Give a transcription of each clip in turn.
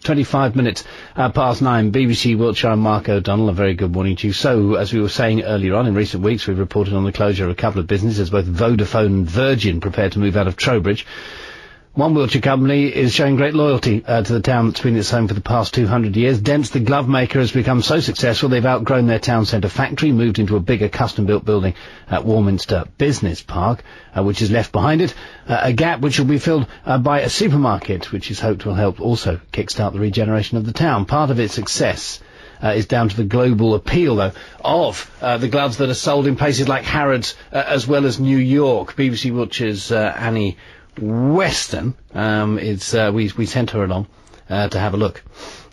25 minutes past 9, BBC Wiltshire, Mark O'Donnell, a very good morning to you. So, as we were saying earlier on, in recent weeks we've reported on the closure of a couple of businesses, both Vodafone and Virgin prepared to move out of Trowbridge. One Wiltshire company is showing great loyalty to the town that's been its home for the past 200 years. Dents, the glove maker, has become so successful they've outgrown their town centre factory, moved into a bigger custom-built building at Warminster Business Park, which is left behind it, a gap which will be filled by a supermarket, which is hoped will help also kickstart the regeneration of the town. Part of its success is down to the global appeal, though, of the gloves that are sold in places like Harrods as well as New York. BBC Wiltshire's Annie Weston we sent her along to have a look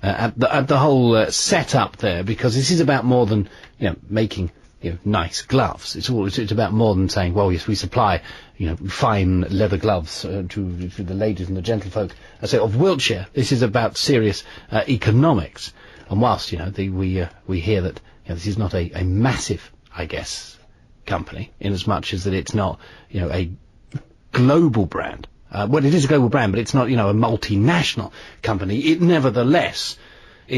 at the whole setup there, because this is about more than making nice gloves. It's about more than saying, well, yes, we supply fine leather gloves to the ladies and the gentlefolk of Wiltshire. This is about serious economics. And whilst we hear that this is not a massive, I guess, company, in as much as that it's not a global brand. Well, it is a global brand, but it's not, a multinational company. It nevertheless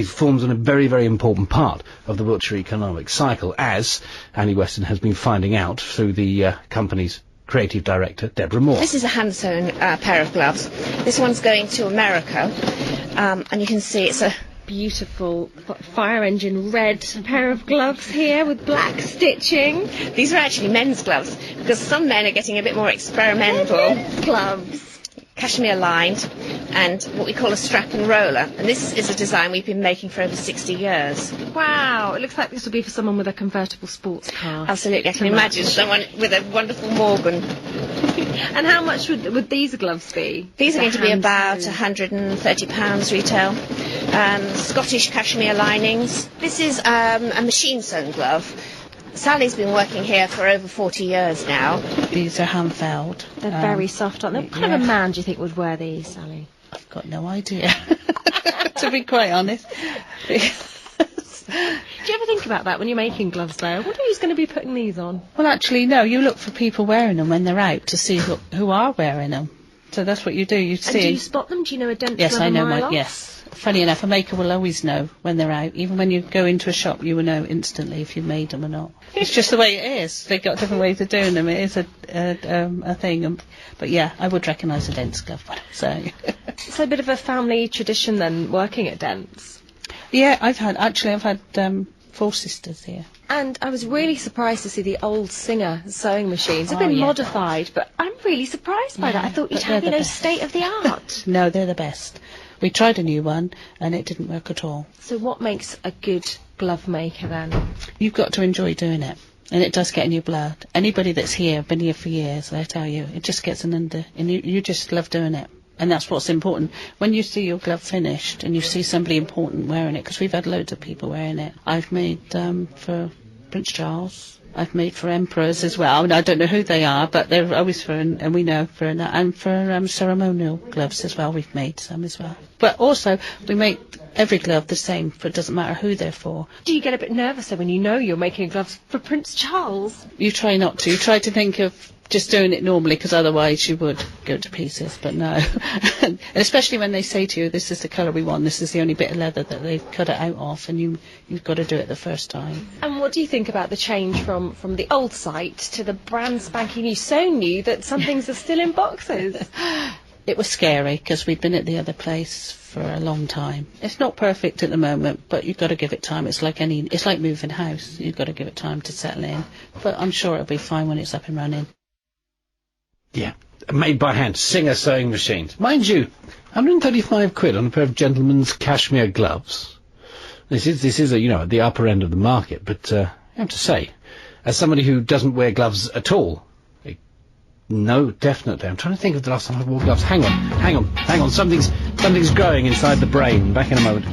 forms a very, very important part of the Wiltshire economic cycle, as Annie Weston has been finding out through the company's creative director, Deborah Moore. This is a hand-sewn pair of gloves. This one's going to America, and you can see it's a beautiful fire engine red pair of gloves here with black stitching. These are actually men's gloves, because some men are getting a bit more experimental. Gloves. Cashmere lined, and what we call a strap and roller. And this is a design we've been making for over 60 years. Wow, it looks like this would be for someone with a convertible sports car. Absolutely, I can imagine someone with a wonderful Morgan. And how much would these gloves be? These are going to be about £130 retail. Scottish cashmere linings. This is a machine sewn glove. Sally's been working here for over 40 years now. These are hand-felled. They're very soft, aren't they? What kind of a man do you think would wear these, Sally? I've got no idea, to be quite honest. Do you ever think about that when you're making gloves, though? What are you going to be putting these on? Well, actually, no. You look for people wearing them when they're out to see who are wearing them. So that's what you do. You see. And do you spot them? Do you know a Dents Yes, glove I know. a mile off? Yes. Funny enough, a maker will always know when they're out. Even when you go into a shop, you will know instantly if you've made them or not. It's just the way it is. They've got different ways of doing them. It is a thing. But yeah, I would recognise a Dents glove. So it's a bit of a family tradition then, working at Dents. Yeah, I've had 4 sisters here. And I was really surprised to see the old Singer sewing machines. They've been modified, but I'm really surprised by that. I thought you'd have, state of the art. No, they're the best. We tried a new one, and it didn't work at all. So what makes a good glove maker, then? You've got to enjoy doing it, and it does get in your blood. Anybody that's here, been here for years, I tell you, it just gets and you just love doing it. And that's what's important. When you see your glove finished, and you see somebody important wearing it, because we've had loads of people wearing it. I've made for Prince Charles. I've made for emperors as well. I mean, I don't know who they are, but they're always and we know and for ceremonial gloves as well. We've made some as well. But also, we make every glove the same. It doesn't matter who they're for. Do you get a bit nervous when you know you're making gloves for Prince Charles? You try not to. You try to think of just doing it normally, because otherwise you would go to pieces. But no, and especially when they say to you, "This is the colour we want. This is the only bit of leather that they've cut it out of," and you've got to do it the first time. And what do you think about the change from the old site to the brand spanking new, so new that some things are still in boxes? It was scary, because we'd been at the other place for a long time. It's not perfect at the moment, but you've got to give it time. It's like moving house. You've got to give it time to settle in. But I'm sure it'll be fine when it's up and running. Yeah, made by hand, Singer sewing machines. Mind you, £135 on a pair of gentlemen's cashmere gloves. This is the upper end of the market, but I have to say, as somebody who doesn't wear gloves at all, no, definitely. I'm trying to think of the last time I wore gloves. Hang on. Something's growing inside the brain. Back in a moment.